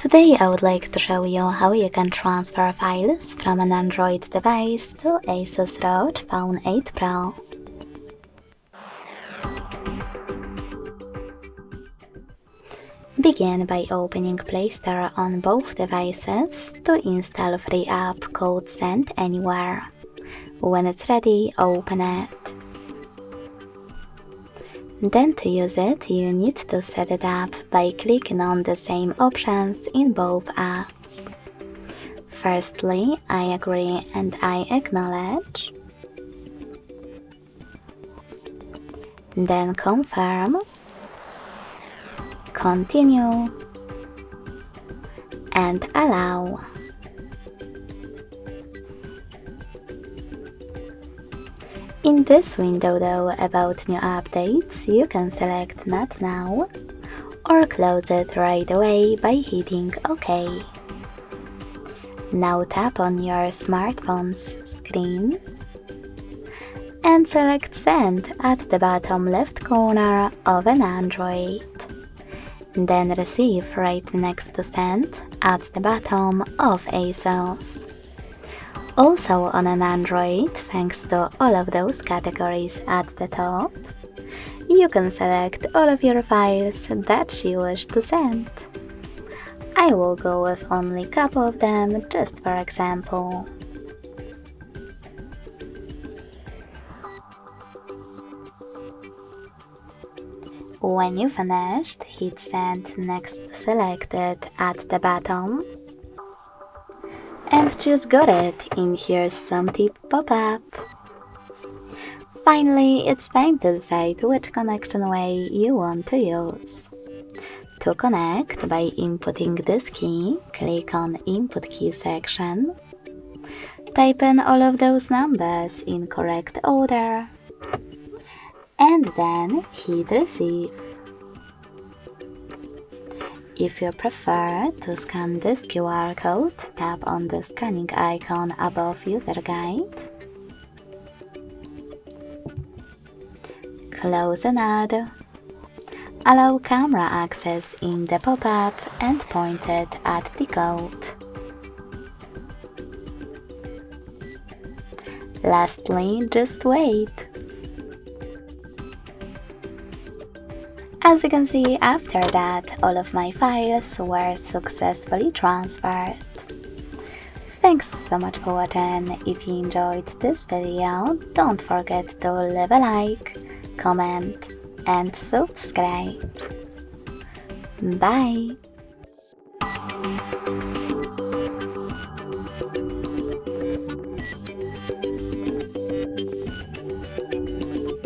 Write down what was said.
Today I would like to show you how you can transfer files from an Android device to ASUS ROG Phone 8 Pro. Begin by opening Play Store on both devices to install free app called Send Anywhere. When it's ready, open it. Then to use it, you need to set it up by clicking on the same options in both apps. Firstly, I agree and I acknowledge. Then confirm, continue, and allow. In this window though about new updates, you can select Not Now or close it right away by hitting OK. Now tap on your smartphone's screen and select Send at the bottom left corner of an Android. Then Receive right next to Send at the bottom of ASUS. Also on an Android, thanks to all of those categories at the top, you can select all of your files that you wish to send. I will go with only a couple of them just for example. When you finished, hit Send next to Selected at the bottom and choose Got It in Here's Some Tip pop-up. Finally, it's time to decide which connection way you want to use. To connect by inputting this key, click on Input Key section, type in all of those numbers in correct order, and then hit Receive. If you prefer to scan this QR code, tap on the scanning icon above User Guide. Close a node. Allow camera access in the pop-up and point it at the code. Lastly, just wait. As you can see, after that, all of my files were successfully transferred. Thanks so much for watching. If you enjoyed this video, don't forget to leave a like, comment, and subscribe. Bye!